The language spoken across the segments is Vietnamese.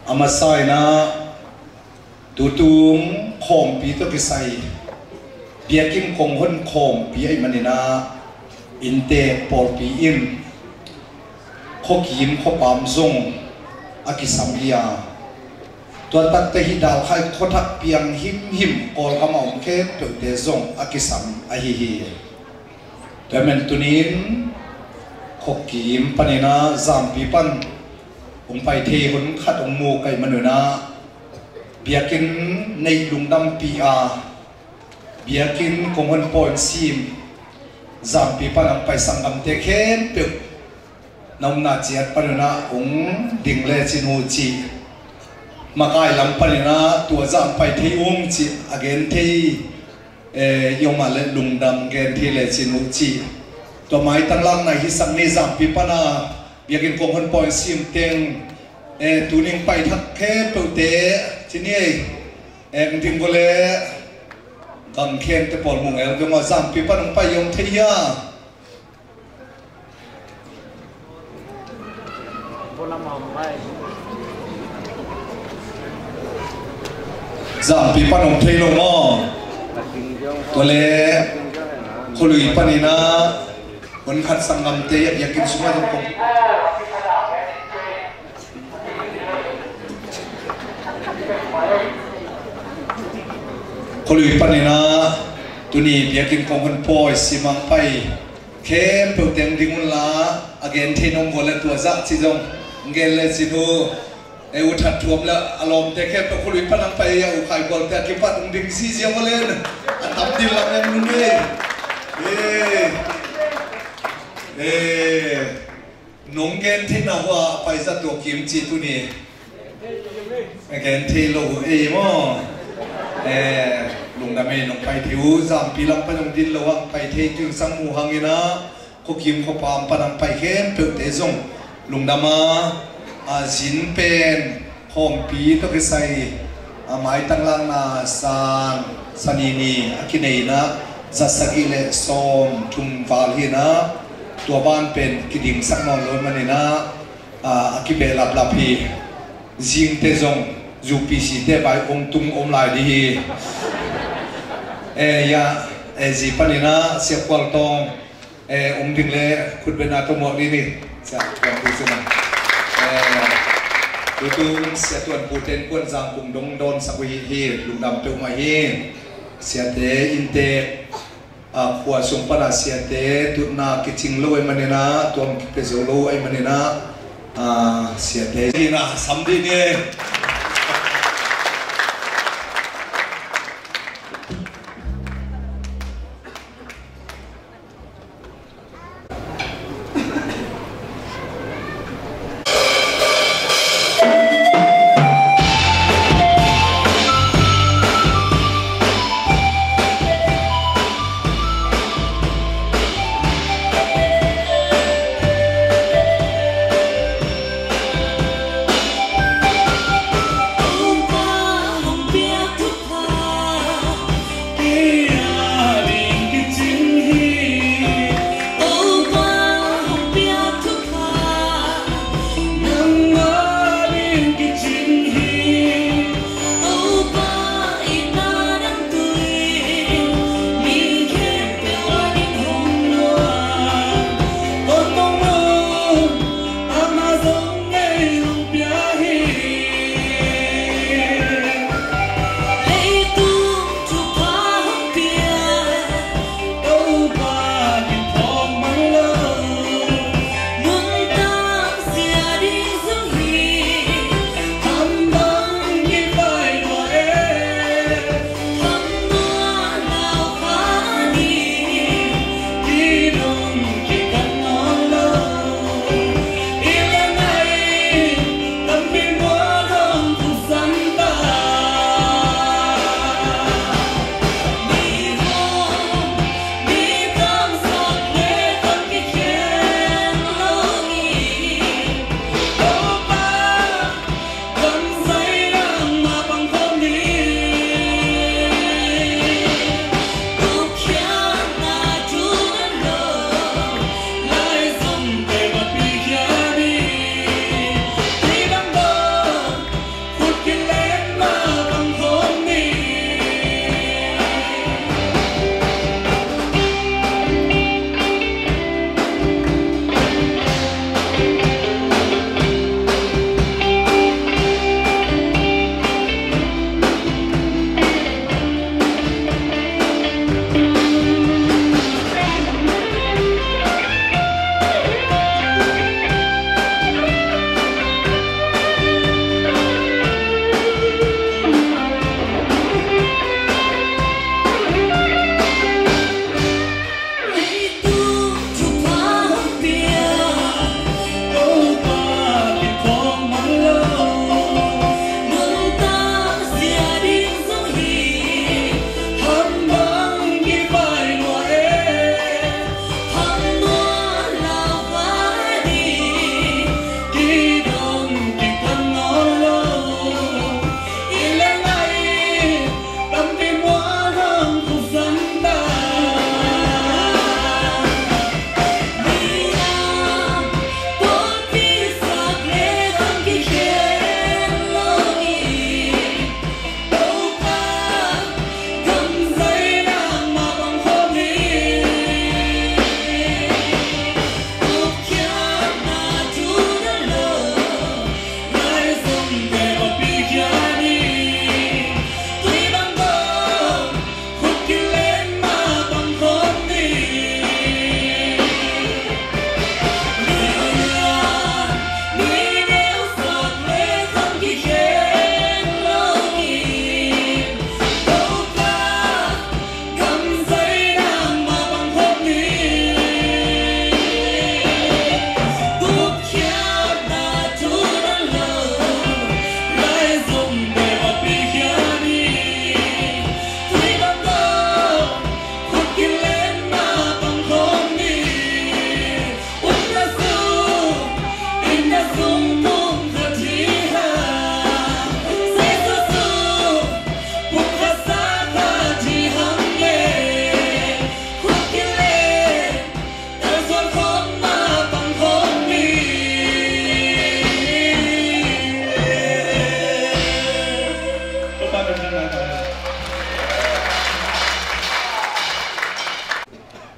amasai na tutum khom pi to kisai biakim kong hon khom pi ai manina inte por pi in khokim khopam zong akisam lia tua tak te hi dal khai khothak piang him kol kamaum khe pe te zong akisam a hi hi tamen tunin khokim panina zampi pan pai the hun khat mu kai manuna biakin nei lungdam pi a biakin kongon pon sim zampi pan pai sangam te khen pe nam na chiat panuna dingle chinu chi makai lam panina tua zam pai the chi again the yoma le lungdam gen the le chinu chi to mai tanglang nai hi sang ne zampi pana biakin kongon pon sim teng tuning pai thak khe peute chini ding gole gang khen te pol mung el gama zam pi pan pai yom thia zam pi pan thei lo mo tole khului panina kon khat sangam te yakin suma ko khului panina tuni biakin kongon poi simang pai kem pe teng dingun la again thenom gola tua za chi jong ngel le sinu e uthat thuam la alom te khem pe khului panang pai ya u khai gol te ki pat ding si sia molen atam dil la em nu nong gen thi na wa pai za to kim chi tuni again thi lo mo lùng đam mê nông pai thiếu giảm pi lam panong din lawang pai the tu sang mu hangina ko kim ko pam panam pai khem pe te zong lùng dama a zin pen hom pi to ke sai a mai tang lang na san sanini akinei na zasagi le som thum wal hi na tua ban pen kidim sak non lo manina akibe lap lap hi jing te zong UPC te bai tum lai di ya ji panina se kwal tong dingle khut bena to mo ni sa kwang ku sena tu se tuan puten kun jang kum dong don sakwi hi lungdam pe ma hi se te inte a khwa sum para se te tutna kiching lo ai manina tuam pe zo lo ai manina se te na samdi ni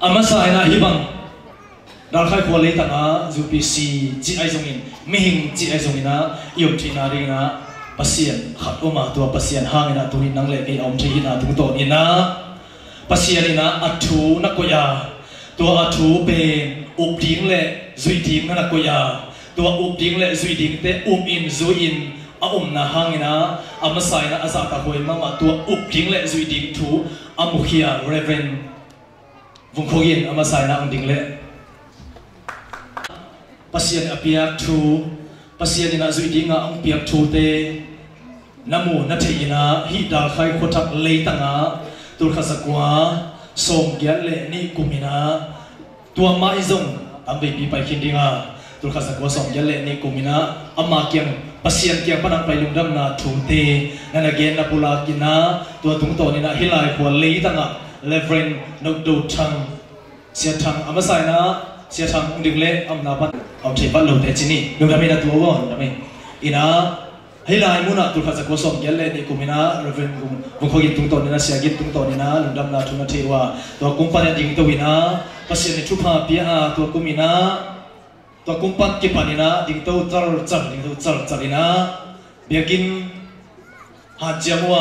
amasa ina hibang dal khai khole ta nga UPC ji ai zongin mihing ji ai zongina yom thina ringa pasien khat oma to pasien hangina turin nang le ke om thina tu to ina pasien ina athu na ko ya to athu pe up ding le zui ding na ko ya to up ding le zui ding te in zui in a na hangina amasa ina asa ta hoi ma to up ding le zui ding thu amukhia reverend vungkhogin amasa ina ding le pasien apiak thu pasien ina zui dinga ang piak thu te namu na theina hi dal khai khothak leitanga tur khasakwa som gyal le ni kumina tua ma izong ambe pi pai khindinga tur khasakwa som gyal le ni kumina ama kyang pasien kyang panang pai lungdam na thu te na gen na pula kina tua tung to ni na hilai khwa leitanga reverend nokdo thang sia thang amasa ina sia thang ding le amna pat ông thầy bắt đầu thế chứ nè, nhưng mà mình đã tua rồi, đó mình, ina, hay là muốn là tụi khán giả có sống nhớ lên thì cùng mình á, rồi vùng khơi tung tồn nên sẽ tung tồn nên lùng đâm là chúng ta thấyว่าตัวกุ้งปั้นดิ่งตัววินาภาษาในชุบหาเปียตัวกุ้งมินาตัวกุ้งปั้นเก็บปันนี่นะดิ่งตัวจัลดิ่งตัวจัลนี่นะเบียกินหาเจียมัว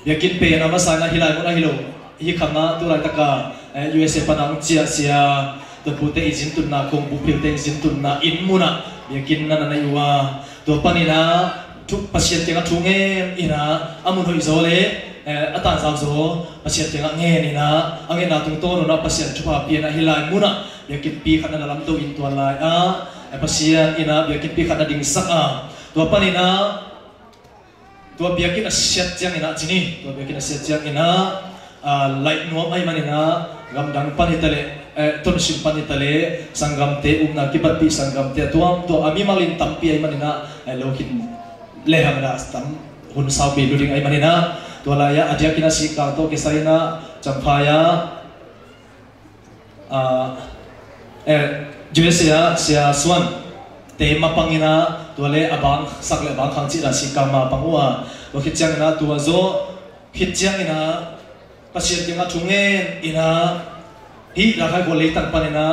เบียกินเปย์นะภาษาในฮิลายมุนะฮิโลฮิคำนะตัวไรตะกาUSA ปนังเจียเสียตัวผู้เตะจินตุนนาคงบุพเพเตะจินตุนนาอินมุนะเบียกินนั่นนั่นอยู่ว่าตัวปานินะทุกปัจจัยที่ทุ่งเงินอินะอามุนหอยโซเลอัตราสาวโซปัจจัยที่เงินนี่นะอันนี้นาตุงโตนนะปัจจัยชุบาเปียนะฮิลายมุนะเบียกินปีขันนั่นลำตัวอินตัวลายปัจจัยอินะเบียกินปีขันนั่นดิ่งสักตัวปานินะตัวเบียกินเสียจังอินะจีนี่ตัวเบียกินเสียจังอินะไล่นัวไอ้มันนี่นะกำดังปานิตะเลต้นชิมปันตะเลสังกัมเตอุนากิบัตปีสังกัมเตตัวอามีมาลินตัมปีไอมันนะโลกินเลหังนะตัมหุ่นสาวปีดูดิ้งไอมันนะตัวลายะอาเดียกินาสิกาโตเกสายนะจัมพายะจูเอเซียเซียสวนเตมาปังนะตัวเลอบางสักเลบางขังจิตาสิกามาปังว่าตัวคิดจังนะตัวโซคิดจังนะปัจจัยที่มาทุ่งเงินอินะฮิราคาคนเล็กตั้งปันนะ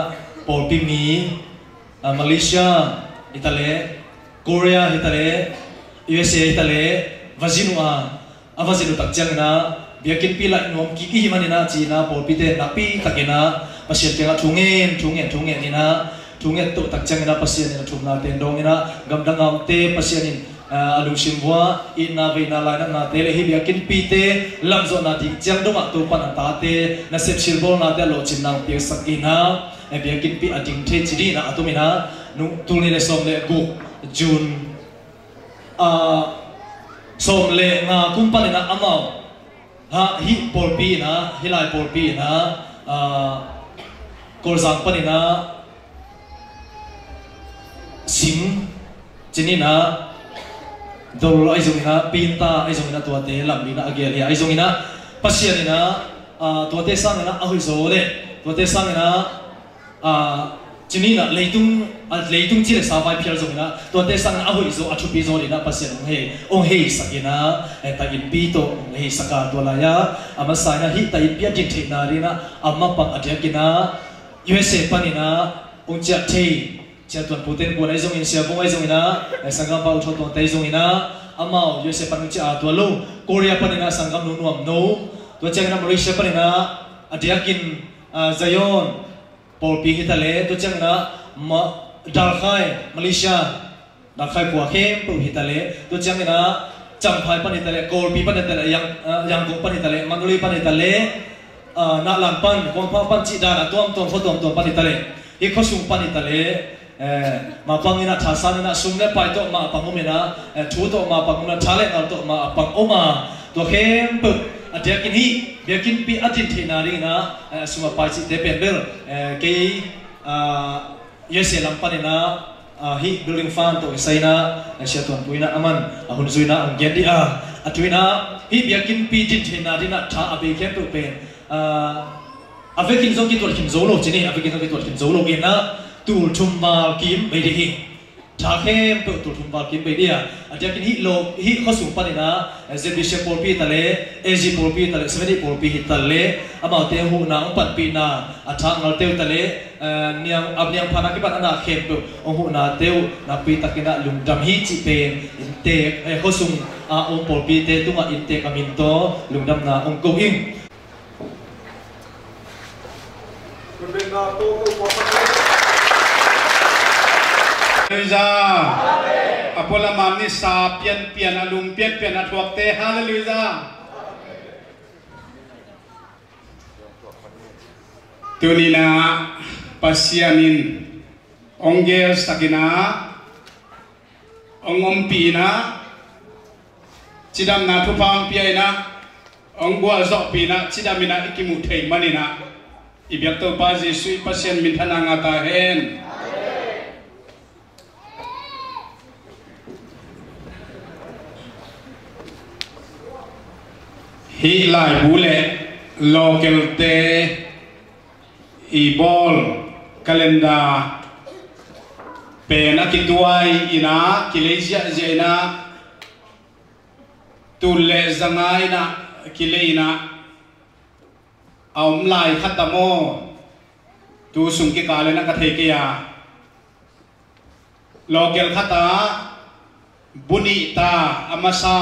ปอลปิมีมาเลเซียอิตาลีเกาหลีอิตาลี USA อิตาลีวาซิโนวาซิโนตักจังนะเบียกินปีละนวมกิกิมันนะจีนะปอลปิเตนักปีตักนะปัจจัยที่มาทุ่งเงินนี่นะทุ่งเงินตัวตักจังนะปัจจัยนี่นะทุ่งนาเต็นดงนี่นะกำดังเอาเตปัจจัยนี่alu simwa ina vina laina na tele hi biakin pite lamzo na ding jang dong tu pan ta te na sep silbol na te lo chinang pi sakina e biakin pi ading the chidi na atumina nu tulni le som le gu jun som le nga kumpan na amao ha hi por pi na hilai por pi na korzang pan na sim chini na dol ai zongina pinta ai zongina tua te lamina agelia ai zongina pasianina tua te sangina ahui zole tua te sangina chinina leitung chile sa vai phial zongina tua te sangina ahui zo athupi zolina pasian ong he sakina ta in pi to he saka tua laya amasana hi ta in pia jin thina rina amma pang adyakina USA panina ong cha thei chia tuan puten buat ai zong in sia bong ai zong ina sangam ba utho ton tai zong ina amao USA panu cha tua lo Korea panina sangam nu nuam no tua changna Malaysia panina adiakin Zion Paul pi hitale tua changna Dalkhai Malaysia Dalkhai kwa khem pu hitale tua changna Champhai pan hitale Kol pi pan hitale yang kong pan hitale Mandalay pan hitale na lan pan kong pan chi da tuam photom pan hitale ikosung pan hitale ma pangina thasana sumle pai to ma pangumena thu to ma pangumena thale ngal to ma pangoma to khem pu adiakin hi biakin pi atin thina ringa suma pai chi te penbel ke yese lampanina hi building fan to saina siaton puina aman ahun zuina anggendi atuina hi biakin pi tin thina dina tha abe khem pu pen avekin zoki to kim zolo chini avekin zoki to kim zolo ina tu chumma kim bei hi ชาเข้เปิดตัวทุ่มบาลกินไปเนี่ยอาจจะกินฮิโลฮิข้อสูงปานนี้นะเซบิเชปอลปีตะเลเอจิปอลปีตะเลสเวนิปอลปีฮิตะเลอามาเตหูนาองปัดปีนาอาทางเราเตวตะเลเนียงอับเนียงพานักบัตรอนาเข้มเปิดองหูนาเตวนาปีตะกินะลุงดำฮิจิเป็นอินเตกข้อสูงองปอลปีเตตุงอินเตกอามินโตลุงดำนาองกูอิงHallelujah. Apola mamni sa pian alum pian atwak te hallelujah. Tunina pasyanin onggel sakina ongompina cidam na tupang piaina onggwa zok pina cidamina ikimuthei manina ibyak to pa Jesu pasyan minthana ngata hen. Hi lai bule local te ibol kalenda pena kituai ina kilesia jena tulle zangai na kileina aum lai khatamo tu sung ki kale na kathei ke ya local khata bunita amasa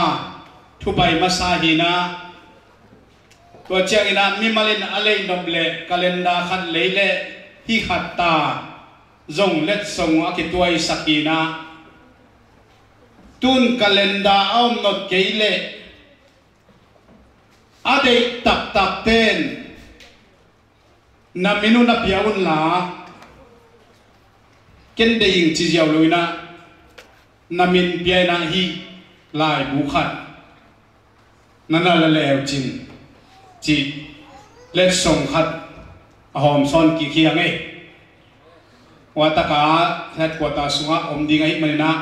thubai masa hinaตัวเชียงอินามิมาลินอะไรนบเล่กาเลนดาขัดเล่เล่ที่ขัดตาจงเล็ดส่งอากิตัวอิสักีนาตุนกาเลนดาเอาหนดเกยเล่อาเดตักเต้นนามินุนับยาวุนลาเก็นเดยิงจิเจียวลุยนะนามินเปียนาฮีลายบุขัดนั่นละเลวจินจีเล็ดส่งขัดหอมซ้อนกี่เคียงไงวัตกาแทดกวตาสุงะอมดีไงมันนะ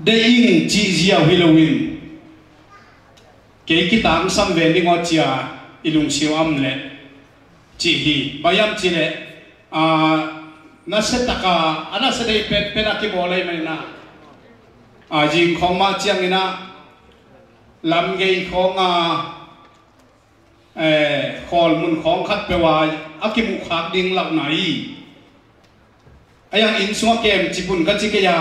ได้ยิงจีเจียวฮิโลวินเกี่ยกิตามซัมเวนิงอจียอิลุงชิวอัมเล่จีฮีบายามจีเล่นัสตะกาอันนั้นเสด็จเป็นอาคิโบเลยมันนะจิงของมาเจียงนี่นะลำเกยของคอลมุนของขัดไปว่าอากิมุขากดิ่งหลับไหนไอ้ยังอินสัวเกมญี่ปุ่นกัจจิกยา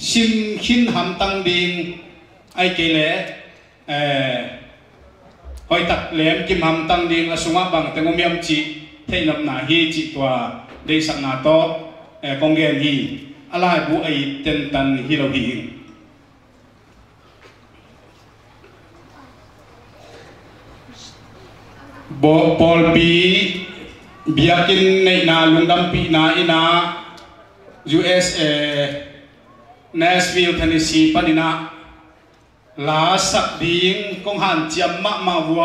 ชิมขินหำตังดิ่งไอ้เกล่หอยตักแหลมกิมหำตังดิ่งอสุมาบังแต่งมีมจิเทนำหนาฮีจิตัวได้สักนาโตกองเกนฮีอะไรบุไอเต็นตันฮิโรฮีบปอลปีเบียกินในนาลุงดำปีนาอินา USA Nashville Tennessee ปนินาลาสักดิ่งกงหันเจียมมาวัว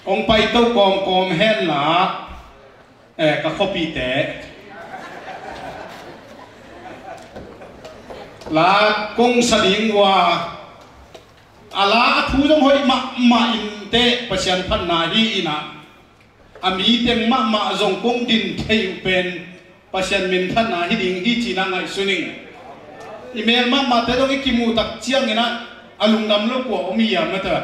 องไปเต้ากอมแห่นหลากะข้อปีแต่ลากงสดิ่งวัวอาลาทูจงหอยมาอินเตะประชันพันนาฮีนะอามีเต็มมาจงกงดินเทยเป็นประชันมินพันนาฮีดิงฮีจีนังไงสุนิงอีเมลมาเตะต้องกิมูตักเชียงนะอาลุงดำลูกวัวมียามนะเถอะ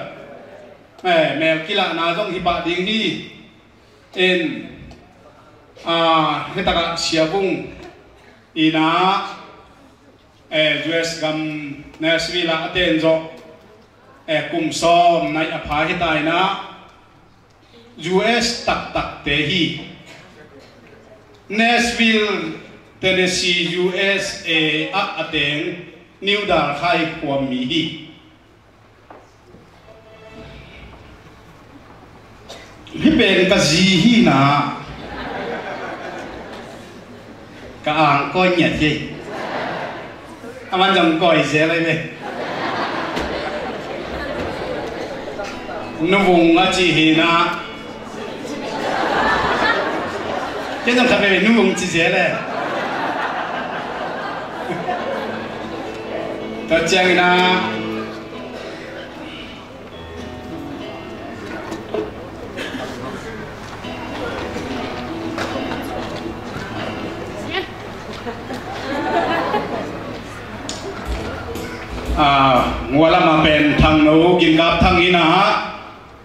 แมวกีฬานาต้องฮิบะดิงฮีเอ็นเฮตระเชียบุงอีนาUS กัมเนสวิลาเตนโจกุมซ้อมในอภัยตายนะ US ตักเตฮี Nashville Tennessee USA อัเตงนิวดาร์ไคความมีฮีที่เป็นกะจีฮีนะกะอ่างก้อยเหยียดที่มันจำก้อยเสียอะไรไหมนวงอาจีฮีนะแค่ต้องทำเป็นนวงจีเสียเลยตัวเจียงนะ wala ma pen thang no gin gap thang ina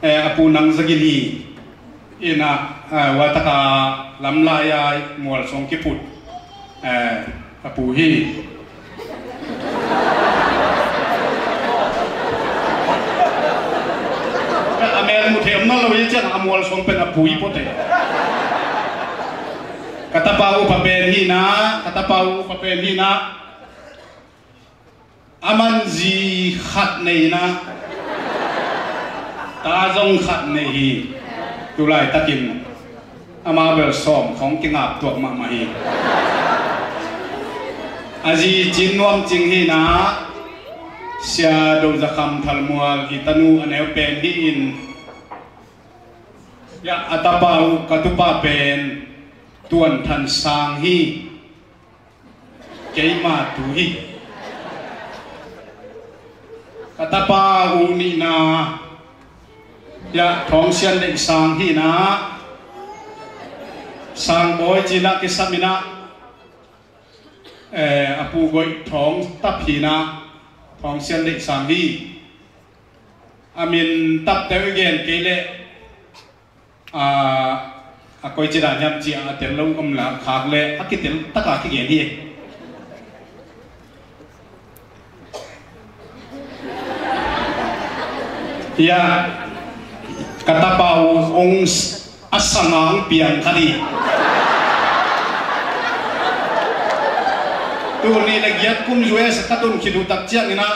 apu nang zagini ina wataka lamlaya mual song kiput apu hi amel muthem na lo ye chang amual song pen apu hi pote katapau papen hi na aman zi khat nei na ta zong khat nei hi tu lai takin ama bel som khong kingap tuak ma ma hi aji jinwam jing hi na sia do zakam thalmual hitanu aneu pen hi in ya atapau katupa pen tuan than sang hi keima tu hi katapa uni na ya thong sian dek sang hi na sang boy jina kisamina apu goi thong tap hi na thong sian dek sang hi amin tap te again kele koi chira nyam chi a tel long om la khak le akitel taka ki gen hi ya katapau ong asangang piang kali tu ni lagiat kum jues katun kidu tak chiang ina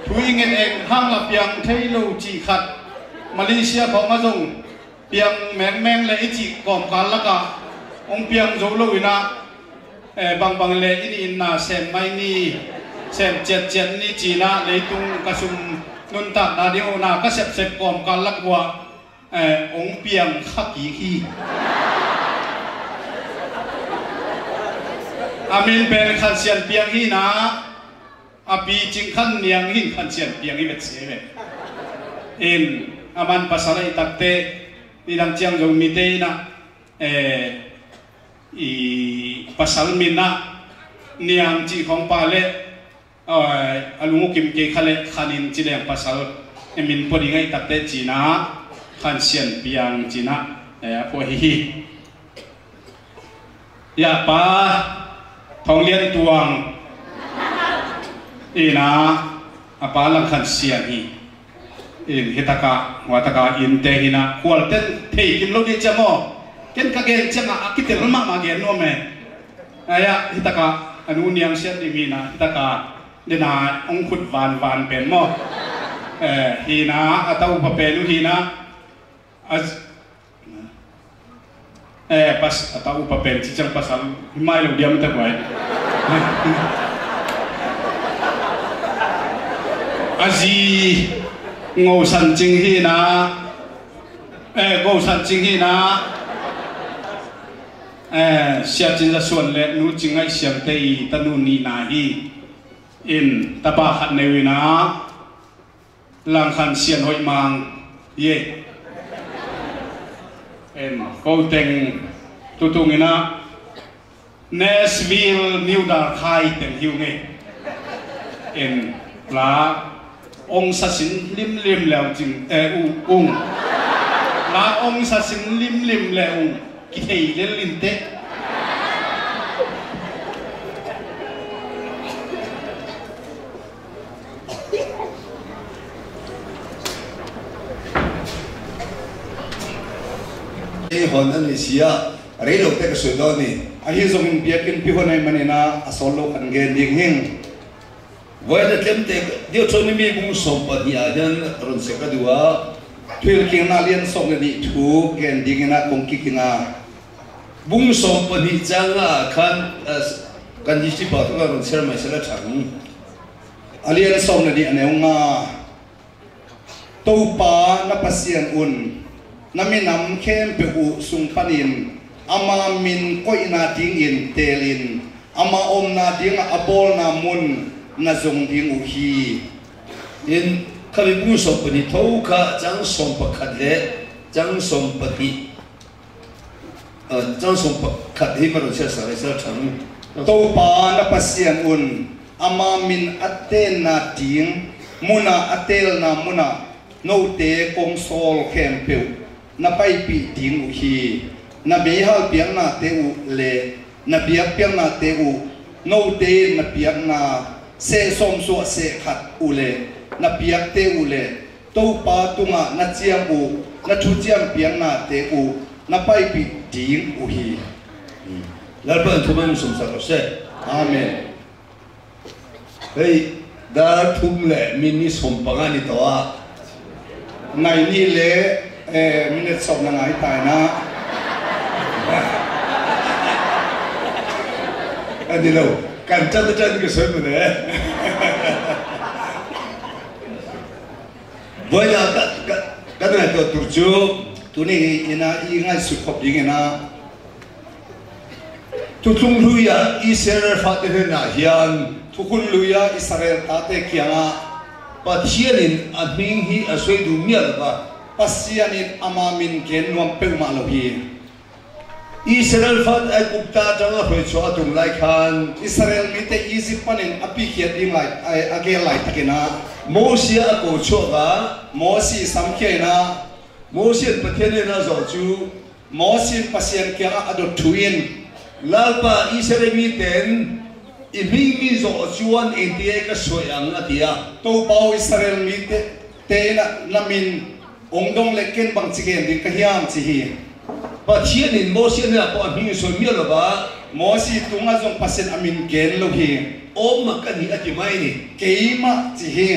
thuing en hang la piang thailo chi khat Malaysia ko mazong piang meng le ichi kom kalaka ong piang zolo ina bang le ini inna sem mai ni sem chet ni china leitung kasum nun tak na dio na ka sep kom kalak wa ong piang khaki hi amin pen khan sian piang hi na api ching khan niang hin khan sian piang hi bet se in aman pasala itakte nidang chiang jong mite na i pasal mina niang chi khong pa le alungu kim ke khale khanin chi le pasal emin podi ngai takte china khan sian piang china po hi ya pa thong lian tuang ina apa lang khan sian hi in hitaka wataka in te hina kwalten thei kim lo ni chamo ken ka gen changa akitel ma gen no me aya hitaka anu niang sian ni mina hitaka dena ong khut van pen mo hina atau pa pelu hina as pas atau pa pen chichang pasal mai lo diam ta kwai azi ngô san chinh hi na ngô san chinh hi na sia chin ra suan le nu ching ai siam te i tanu ni na hi in tapa khat ne na lang khan sian hoi mang ye en ko teng tutung ina Nashville New Dar khai teng hiu nge en la ông sa xin lim leo chừng ung là ông sa xin lim leo ung cái thầy lên linh tê cái hòn anh ấy xia rồi lúc cái sợi đó này anh ấy dùng biết cái pi hòn này mà na solo khăn gen điên hình với cái tem te điều cho nên mình cũng sống bật nhà dân rồi sẽ có đua thuyền kinh na liên sống cái đi thu gen điên na công kích na bung sống bật đi chăng à kan đi ship out rồi sẽ mà sẽ là chẳng alien sống cái đi anh em nga tàu pa na pasien un na min nam khem pe u sung panin ama min koi na ding in telin ama om na ding abol na mun na zong ding u hi in khali bu so pani thau kha chang som pakhat le chang som pati chang som pakhat hi ma ro se sa sa thang to pa na pasien un ama min aten na ting muna atel na muna no te kong sol khem peu na pai pi ting u hi na be hal piang na te u le na biak piang na te u no te na piak na se som so se khat u le na piak te u le to pa tunga na chiam u na thu chiam piang na te u na pai pi ting u hi lalpan thuman sum sa ko se amen hey da thum le mini som pangani tawa ngày ni lễ minute sọc là ngày tài na anh đi đâu cần chân cái sớm rồi đấy với là cái này tôi tổ chức tụi này ina i ngay sụp khóc đi na tôi tung lui à Israel phát đến na hiền thu kun luya Israel ta te kianga và thiên in anh mình hi ở suy đủ miệt và pasianin amamin ken nuam pe ma lo hi Israel phát ai cũng ta trong cái hội chùa tung lại khan Israel mi te Egypt panin api khiat ding lai age lai takena Moses cổ chùa cả Moses sam na Moses bắt thiên na rồi chú Moses pasian kia adot thuin lalpa Israel mi ten mi zo chuan India ka soyang atia to pau Israel mi te na namin ongdong leken bang chigen di kahiam chi hi pa thiên in Moses na po mi so mi lo ba Moses tunga jong pasen amin ken lo hi om ka ni ati mai ni keima chi hi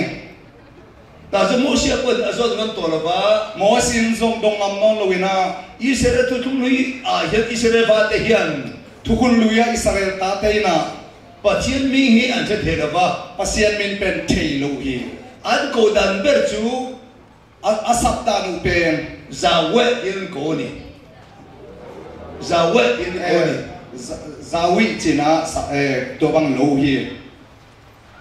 ta zo Moses ko azot man to lo ba Moses jong dong am non lo wina Israel tu tum lui a hian Israel ba te hian thukun luya Israel ta te na pa thiên mi hi an che the lo ba pasian min pen thei lo hi an ko dan ber chu asap ta nu pen za we in ko ni za we in ko ni zawi china to bang lo hi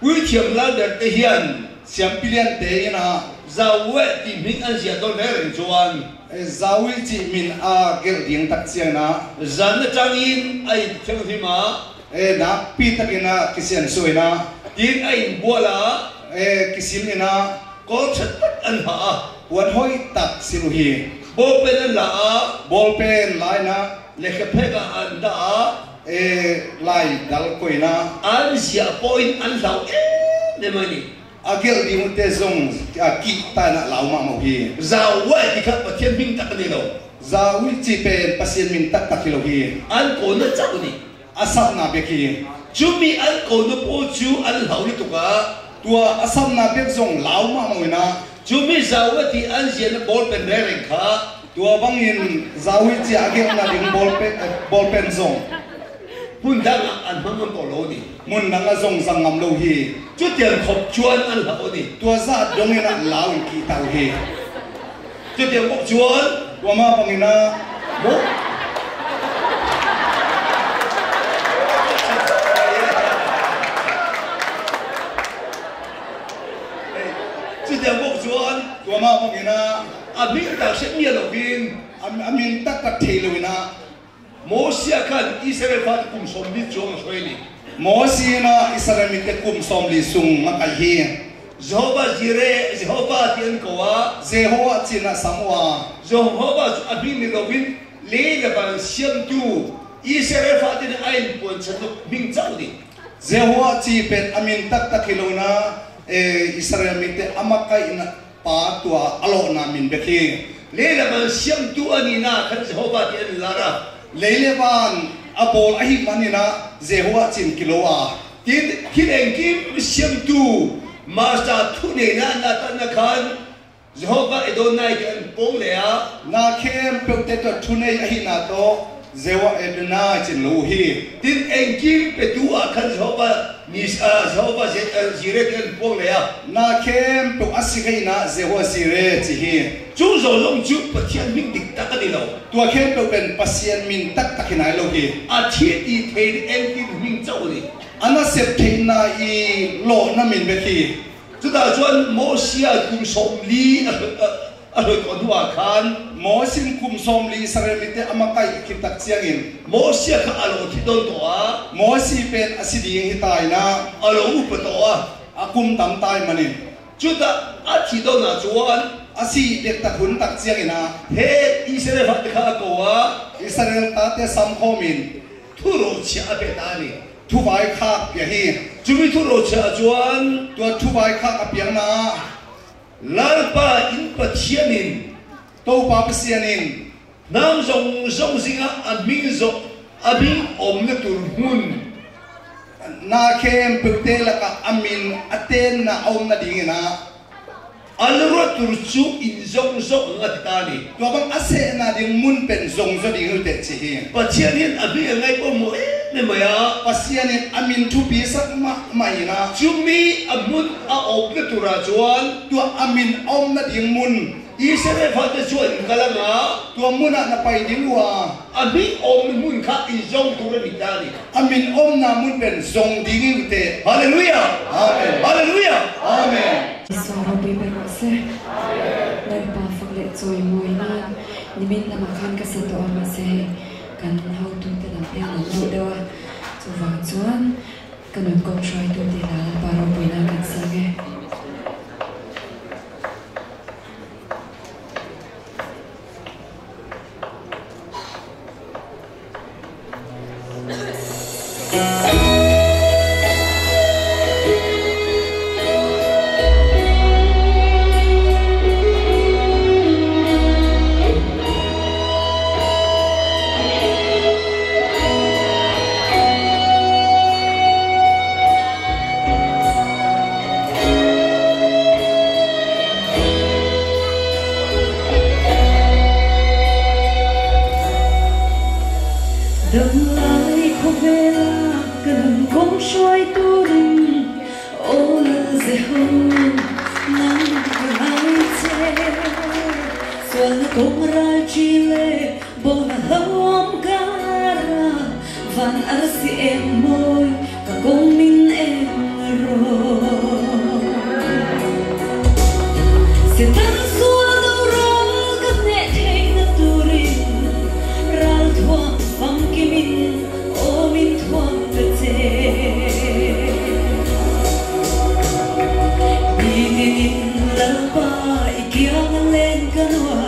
wi thiam la der te hian siam pilian te na za we ti mi an sia to le ren chuan zawi chi min a gel ding tak chiang na zan chang in ai theng thi ma na pi takina kisian soina tin ai bola kisim ina ko chat an ha wan hoi tak siluhi bo pen la ball pen lai na le khe phe ka an da lai dal koina an sia point an lau ne mani agel ding te zong ki ta na lau ma mo hi za we ti kha pa thiên bing tak ni lo zawi chi pen pasien min tak tak kilo hi an ko na chau ni asap na be ki chu mi an ko no po chu an lau ni tu ka tua asam na be zong lau ma mo na chu mi za we ti an sia na ball pen re ren kha tua bangin zawi chi agel na ding ball pen zong pun dang an hang ko lo ni mun nanga zong sang ngam lo hi chu tian khop chuan an lau ni tua za dong ina lau ki tau hi chu tian khop chuan tua ma bangina mo chu tian khop chuan tua ma bangina a mi ta se mi lo bin amin tak tak thei lo ina Moses kan Israel fat kum som ni chong soi ni Moses na Israel mi te kum som li sung ma kai hi Jehovah Jireh Jehovah tian ko wa Jehovah china samwa Jehovah abin ni lovin le le ban siam tu Israel fat ni ain pon chan ming chau ni Jehovah chi pen amin tak tak hilona Israel mi te amakai na pa tua alo na min bekhi le le ban siam tu ani na kan Jehovah tian lara leileban apol ahi manina Jehovah chin kiloa tin eng kim siam tu master thu ne na na tan na khan Jehovah Adonai kan pong le a na khem pe te thune ahi na to Jehovah Adonai chin lo hi tin eng kim pe tu a khan Jehovah ni Jehovah Jireh kan pong le a na khem pe asigai na Jehovah Jireh chi hi chu zo long chu pa thian ming dik ta ka ni lo tua khem pe ben pasien min tak tak hinai lo hi a thiet i thein eng kim ming chau ni ana sep thein na i lo na min bekhi chu da chuan Moses kum som li aloi kon hua khan mo sim kum som li saremite amakai kitak chiangin mo sia kha alo thi don to a mo si pen asiding hitai na alo u pa to a akum tam tai mani chuta a thi don na chuan asi dek ta hun tak chiangina he Israel phat kha ko a Israel ta te sam khomin thu ro chia pe ta ni thu vai kha pya hi chumi thu ro chia chuan tua thu vai kha apiang na lalpa in pa thiamin to pa pasianin nam zong zinga adming zo abing om na tur hun na khem pute la ka amin aten na om na dingina alro tur chu in zong ngat ta ni tua bang ase na ding mun pen zong zo ding te chi hi pa thianin abi ngai ko mo ne maya pasianin amin thu pi sak ma maina chumi amun a om na tura chuan tua amin om na ding mun Israel phat chuan kalanga tua muna na pai ding wa abi om mun kha in zong tur ni ta ni amin om na mun pen zong ding te hallelujah amen hallelujah amen Soro bibe rose, lerpa fagle joy moina, nimin na makan kasato amase, kan how to te na pia na nodewa, so wang chuan, kanun kong try to te la paro buina kan sange. Đừng lại không về là cần không xoay tu đình ô dễ hơn nắng hai che xuân cũng ra chi lệ bộ là hông cara van arsi em môi cả công minh em rồi sẽ tan xua đâu rồi các nhẹ thấy nó tu rin ra thua phong kimin o min thuang te che binin lalpa ikyang len kanwa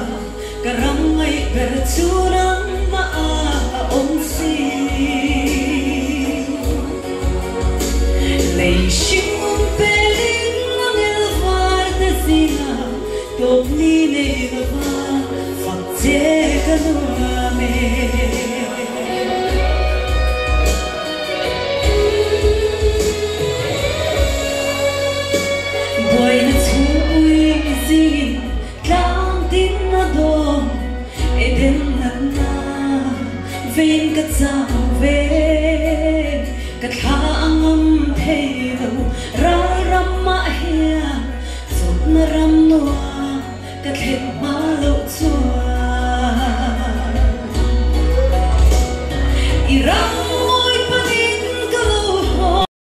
karam ai per chunang ma om si lei shim pelin ang elvar te sina top ni ne va fak che kanwa me boy na chui zin tlang tin na dom eden na vein ka chang ve ka tha angam thei lo ra ram ma hia sot na ram noa ka thet ma lo chua i ram